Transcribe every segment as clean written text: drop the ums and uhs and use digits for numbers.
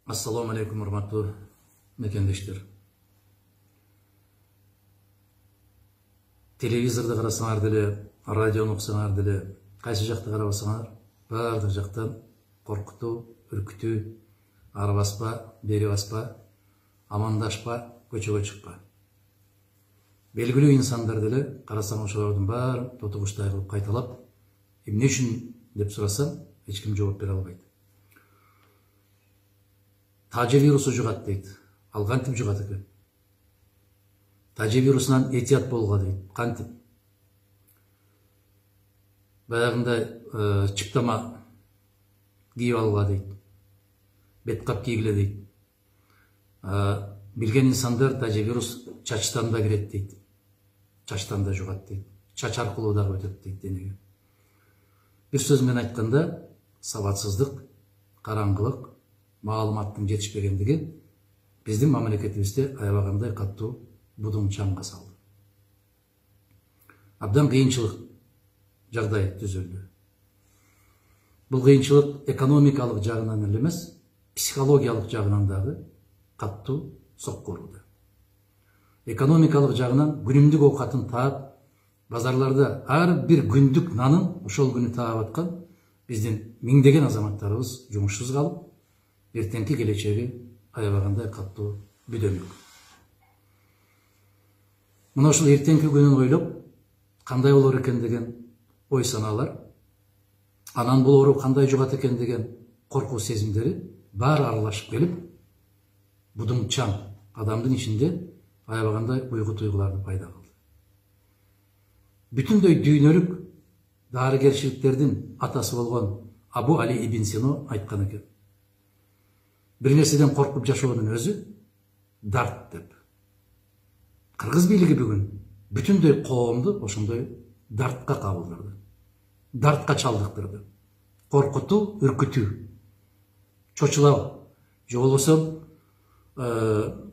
Assalamu alaikum урматтуу мекендештер. Телевизорду карасаңар деле, радиону уксаңар деле, кайсы жакты карабасаңар, баардык жактан коркутуу, үркүтүү, ары баспа, бери баспа, амандашпа, көчөгө чыкпа. Белгилүү инсандар деле карасаң ошолордун баарын тотугучтай кылып кайталап, эмне үчүн деп сурасам, эч ким жооп бере албайт. Тажы вирусу жугат дейт. Ал кантип жугат экен? Тажы вирусунан этият болгула дейт. Кантип? Баягындай чыптама кийип алгыла дейт. Бет кап кийгиле дейт. Билген инсандар тажы вирус чачтан да кирет дейт. Чачтан да жугат дейт. Чач аркылуу дагы өтөт дейт денеге. Бир сөз менен айтканда, сабатсыздык, караңгылык, маалыматтын жетишпегендиги биздин мамлекетибизде аябагандай каттуу будун чаңга салды. Абдан кыйынчылык жагдай түзүлдү. Бул кыйынчылык экономикалык жагынан эле эмес, психологиялык жагынан дагы каттуу сокку урду. Экономикалык жагынан күнүмдүк оокатын таап, базарларда ар бир күндүк нанын ошол күнү таап аткан биздин миңдеген азаматтарыбыз жумушсуз калып, эртеңки келечеги аябагандай каттуу бүдөнүк. Мына ушул эртеңки күнүн ойлоп, кандай болор экен деген ой санаалар, анан бул оору кандай жугат экен деген коркуу сезимдери баары аралашып келип, будун чаң адамдын ичинде аябагандай уйгу туйгуларды пайда кылды. Бүтүндөй дүйнөлүк дарыгерчиликтердин атасы болгон Абу Али ибн Сино айткан экен. Бир нерседен коркуп жашоонун өзү дарт деп. Кыргыз бийлиги бүгүн бүтүндөй коомду ошондой дартка кабылдырды. Дартка чалдыктырды. Коркутуу, үркүтүү, чочулап, же болбосо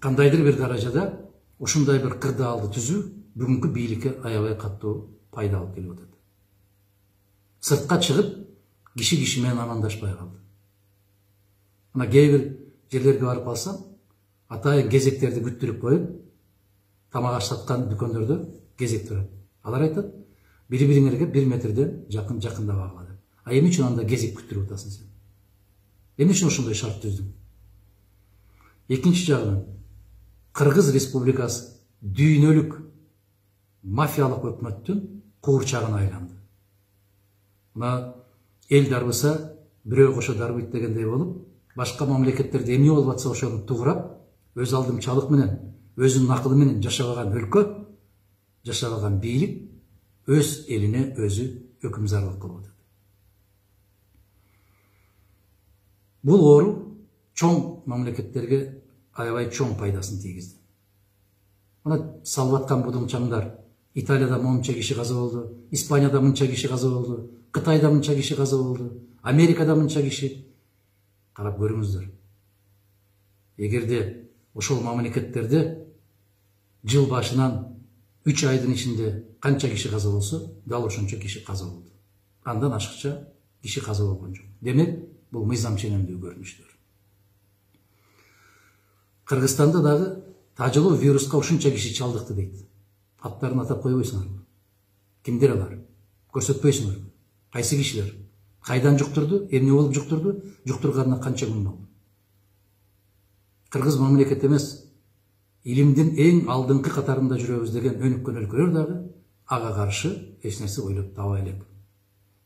кандайдыр бир даражада ушундай бир кырдаалды түзүү бүгүнкү бийликке аябай каттуу пайда алып келип атат. Сыртка чыгып, киши менен амандашпай калды. Ана кээ бир жерлерге барып калсаң, атайын кезектерди күттүрүп коюп, тамак аш саткан дүкөндөрдө кезек турат. Алар айтат, бири-бириңерге 1 метрден жакындап алгыла деп. А эмне үчүн анда кезек күттүрүп атасың сен? Эмне үчүн ошондой шарт түздүң? Экинчи жагынан, Кыргыз Республикасы дүйнөлүк мафиялык өкмөттүн куурчагына айланды. Мына эл дарбыса бирөө кошо дарбыйт дегендей болуп, башка мамлекеттерде эмне болуп атса ошону тугурап, өз алдымчалык менен, өзүнүн акылы менен жашабаган өлкө, жашабаган бийлик өз элине өзү өкүмзарлык кылып атат. Бул оору чоң мамлекеттерге аябай чоң пайдасын тийгизди. Мына салып аткан будун чаңдар Италияда монча киши каза болду, Испанияда мынча киши каза болду, Кытайда мынча киши каза болду, Америкада мынча киши. Карап көрүңүздөр. Эгерде ошол мамлекеттерде жыл башынан 3 айдын ичинде канча киши каза болсо, дал ошончо киши каза болду. Андан ашыкча киши каза болгон жок. Демек, бул мыйзам ченемдүү көрүнүштөр. Кыргызстанда дагы тажылуу вируска ушунча киши чалдыкты дейт. Аттарын атап койбойсуңарбы? Кимдер алар? Көрсөтпөйсүңөрбү? Кайсы кишилер? Кайдан жуктурду? Эмне болуп жуктурду? Жуктурганына канча күн болду? Кыргыз мамлекет эмес, илимдин эң алдыңкы катарында жүрөбүз деген өнүккөн өлкөлөр дагы ага каршы эч нерсе ойлоп таба элек.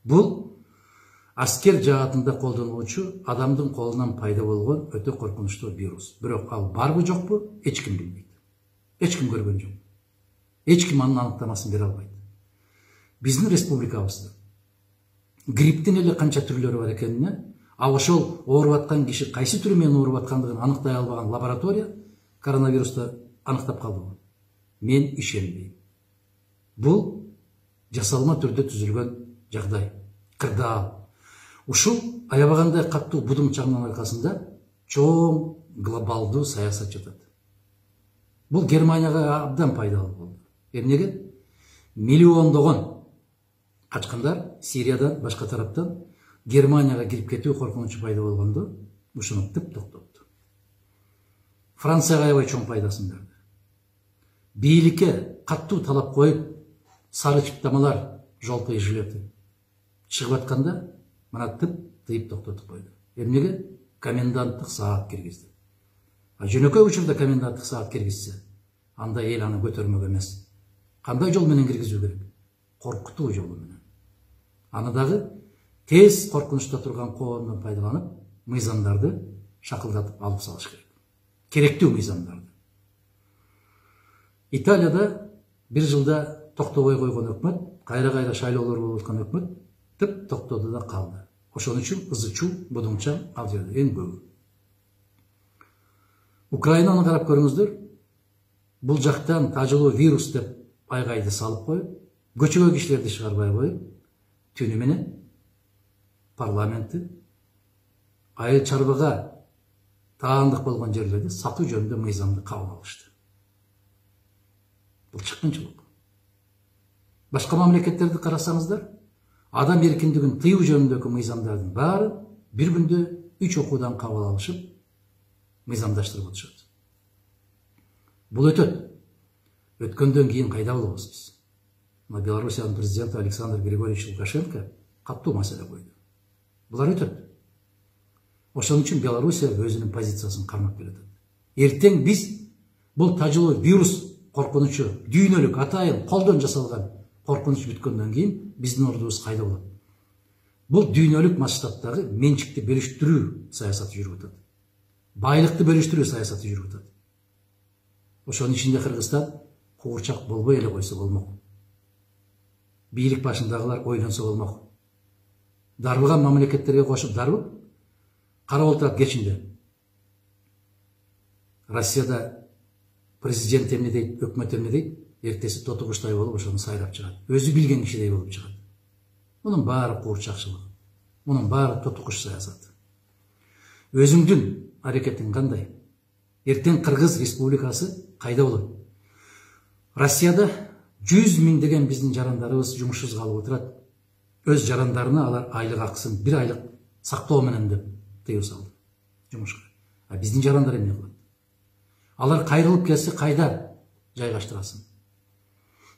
Бул аскер жаатында колдонулуучу адамдын колунан пайда болгон өтө коркунучтуу вирус. Бирок ал барбы жокпу, эч ким билбейт. Эч ким көргөн жок. Эч ким анын аныктамасын бере албайт. Биздин республикабызда грипптин эле канча түрлөрү бар экенине, ал ошол ооруп аткан киши кайсы түрү менен ооруп аткандыгын аныктай албаган лаборатория коронавирусту аныктап калдыбы? Мен ишенбейм. Бул жасалма түрдө түзүлгөн жагдай, кырдаал. Ушул аябагандай каттуу будун чаңдын аркасында чоң глобалдуу саясат жатат. Бул Германияга абдан пайдалуу болду. Эмнеге? Миллиондогон качкындар Сириядан, башка тараптан Германияга кирип кетүү коркунучу пайда болгондо, ушуну тып токтотту. Францияга аябай чоң пайдасын берди. Бийликке каттуу талап коюп, сары чыптамалар, желтые жилеты чыгып атканда, мына тыйып токтотуп койду. Эмнеге? Коменданттык саат киргизди. Жөнөкөй учурда коменданттык саат киргизсе, анда эл аны көтөрмөк эмес. Кандай жол менен киргизүү керек? Коркутуу жолу менен. Аны дагы тез коркунучта турган коомдон пайдаланып, мыйзамдарды шакылдатып алып салыш керек. Керектүү мыйзамдарды. Италияда бир жылда токтобой койгон өкмөт, кайра шайлоолор болуп аткан өкмөт тып токтоду да калды. Ошон үчүн ызы-чуу, будуңчаң ал жерде эң көбү. Украинаны карап көрүңүздөр. Бул жактан тажылуу вирус деп айгайды салып коюп, көчөгө кишилерди чыгарбай коюп, түнү менен парламентти айыл чарбага таандык болгон жерлерди сатуу жөнүндө мыйзамды кабыл алышты. Бул чыккынчылык. Башка мамлекеттерди карасаңыздар, адам эркиндигин тыюу жөнүндөгү мыйзамдардын баары бир күндө 3 окуудан кабыл алышып, мыйзамдаштырып отушат. Бул өтөт. Өткөндөн кийин кайда болобуз биз? Белоруссиянын президенти Александр Григорьевич Лукашенко каттуу маселе койду. Булар өтөт. Ошон үчүн Белоруссия өзүнүн позициясын кармап келатат. Эртең биз бул тажылуу вирус коркунучу, дүйнөлүк атайын колдон жасалган коркунуч бүткөндөн кийин биздин ордубуз кайда болот? Бул дүйнөлүк масштабтагы менчикти бөлүштүрүү саясаты жүрүп атат. Байлыкты бөлүштүрүү саясаты жүрүп атат. Ошонун ичинде Кыргызстан куурчак болбой эле койсо болмок. Бийлик башындагылар ойлонсо болмок. Дарбыган мамлекеттерге кошуп дарбып, карап отурат кечинде. Россияда президент эмне дейт, өкмөт эмне дейт, эртеси тоту куштай болуп ошону сайрап чыгат. Өзү билген кишидей болуп чыгат. Мунун баары куурчакчылык. Мунун баары тоту куш саясаты. Өзүңдүн аракетиң кандай? Эртең Кыргыз Республикасы кайда болот? Россияда 100 000 деген биздин жарандарыбыз жумушсуз калып отурат. Өз жарандарына алар айлык акысын 1 айлык сактоо менен деп тыюу салды жумушка. А биздин жарандар эмне кылат? Алар кайрылып келсе кайда жайгаштырасын?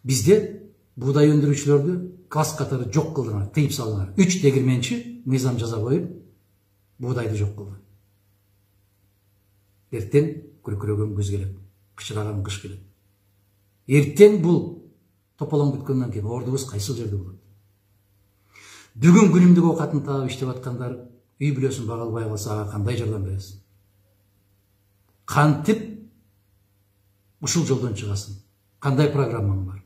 Бизде буудай өндүрүүчүлөрдү класс катары жок кылдыңар, тыйып салдыңар. 3 тегирменчи мыйзам жаза коюп, буудайды жок кылды. Эртең күркүрөгөн күз келет, кычыраган кыш келет. Эртең бул тополоң бүткөндөн кийин ордубуз кайсыл жерде болот? Бүгүн күнүмдүк оокатын таап иштеп аткандар үй бүлөсүн бага албай калса ага кандай жардам бересиң? Кантип ушул жолдон чыгасың? Кандай программаң бар?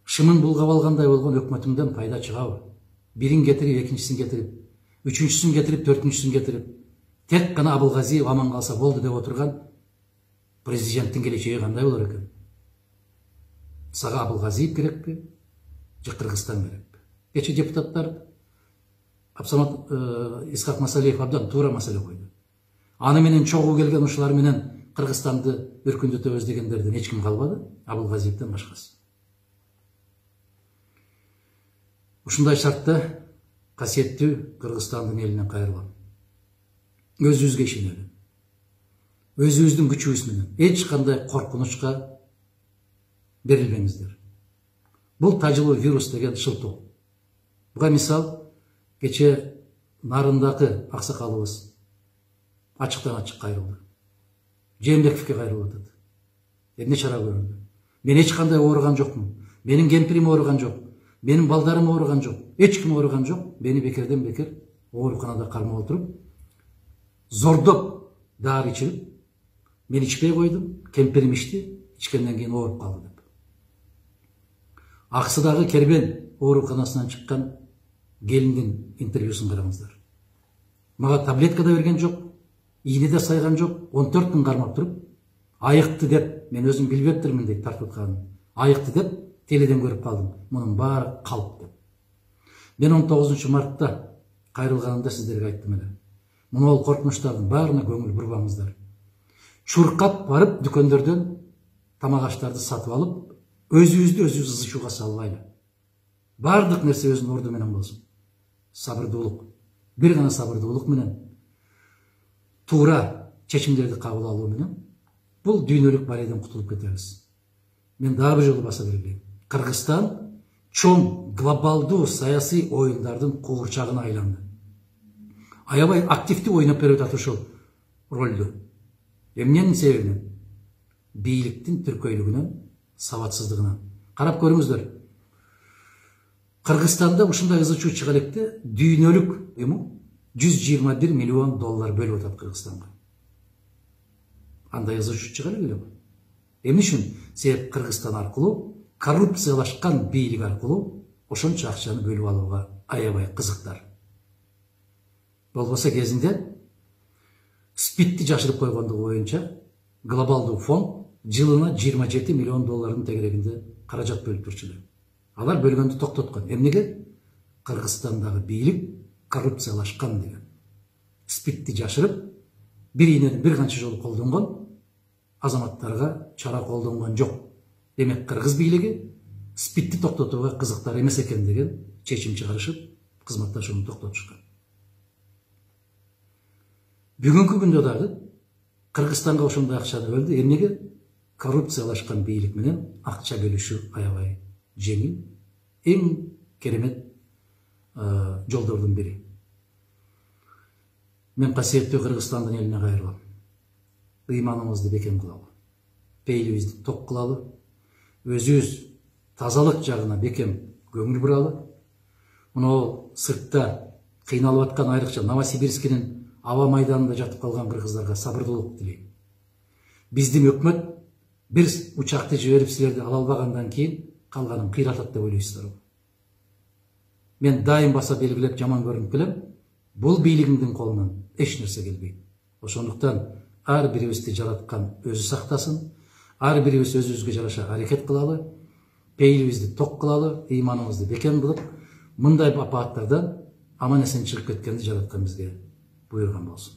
Шымын булгап алгандай болгон өкмөтүңдөн пайда чыгабы? Бирин кетирип, экинчисин кетирип, үчүнчүсүн кетирип, төртүнчүсүн кетирип, тек гана Абылгазиев аман калса болду деп отурган президенттин келечеги кандай болор экен? Сага Абылгазиев керекпи? Же Кыргызстан керекпи? Кече депутаттар Абсамат Исхак Масалиев абдан туура маселе койду. Аны менен чогуу келген ушулар менен Кыргызстанды өркүндөтөбүз дегендерден эч ким калбады, Абылгазиевден башкасы. Ушундай шартта касиеттүү Кыргызстандын элине кайрылам. Өзүбүзгө ишенели. Өзүбүздүн күчүбүз менен эч кандай коркунучка берилбеңиздер. Бул тажылуу вирус деген шылтоо. Буга мисал кече Нарындагы аксакалыбыз ачыктан ачык кайрылды. Жээнбековке кайрылып атат. Эмне чара көрүлдү? Мен эч кандай ооруган жокмун. Менин кемпирим ооруган жок. Менин балдарым ооруган жок. Эч ким ооруган жок. Мени бекерден бекер ооруканада кармап отуруп, зордоп дары ичирип, мен ичпей койдум, кемпирим ичти, ичкенден кийин ооруп калды деп. Аксыдагы Кербен ооруканасынан чыккан келиндин интервьюсун караңыздар. Мага таблетка да берген жок, ийне да сайган жок, 14 күн кармап туруп, айыкты деп, мен өзүм билбептирмин дейт тартып атканын. Айыкты деп теледен көрүп калдым. Мунун баары калп деп. Мен 19 мартта кайрылганымда сиздерге айттым эле. Мунул коркунучтардын баарына көңүл бурбаңыздар. Чуркап барып дүкөндөрдөн тамак аштарды сатып алып, өзүбүздү ызы-чууга салбайлы. Бардык нерсе өзүнүн орду менен болсун. Сабырдуулук. Бир гана сабырдуулук менен туура чечимдерди кабыл алуу менен бул дүйнөлүк барайдан кутулуп кетебиз. Мен дагы бир жолу баса белгилейм. Кыргызстан чоң глобалдуу саясий оюндардын куурчагына айланды. Аябай активдүү ойноп берип атат ошол ролду. Эмненин себебинен? Бийликтин түркөйлүгүнөн, сабатсыздыгынан. Карап көрүңүздөр. Кыргызстанда ушундай ызы чуу чыга электе дүйнөлүк эми 121 миллион доллар бөлүп атат Кыргызстанга. Андай ызы чуу чыга эле. Эмне үчүн? Себеп Кыргызстан аркылуу коррупциялашкан бийлик аркылуу ошончо акчаны бөлүп алууга аябай кызыктар. Болбосо кезинде спидти жашырып койгондугу боюнча глобалдуу фонд жылына 27 миллион доллардын тегерегинде каражат бөлүп турчу. Алар бөлгөндү токтоткон. Эмнеге? Кыргызстандагы бийлик коррупциялашкан деген. Спидти жашырып, бир ийнени бир канча жолу колдонгон, азаматтарга чара колдонгон жок. Демек кыргыз бийлиги спидти токтотууга кызыктар эмес экен деген чечим чыгарышып, кызматташууну токтотушкан. Бүгүнкү күндө дагы Кыргызстанга ошондой акчаны бөлдү. Эмнеге? Коррупциялашкан бийлик менен акча бөлүшүү аябай жеңил, эң керемет жолдордун бири. Мен касиеттүү Кыргызстандын элине кайрылам. Ыйманыбызды бекем кылалы, пейилибизди ток кылалы, өзүбүз тазалык жагына бекем көңүл буралы. Мына сыртта кыйналып аткан, айрыкча Новосибирскинин аба майданында жатып калган кыргыздарга сабырдуулук тилейм. Биздин өкмөт бир учакты жиберип силерди ала албагандан кийин калганын кыйратат деп ойлойсуздар. Мен дайым баса белгилеп жаман көрүнүп келем. Бул бийлигиңдин колунан эч нерсе келбейт. Ошондуктан ар бирибизди жараткан өзү сактасын. Ар бирибиз өзүбүзгө жараша аракет кылалы, пейилибизди ток кылалы, ыйманыбызды бекем кылып, мындай апааттардан аман эсен чыгып кеткенди жараткан бизге буйруган болсун.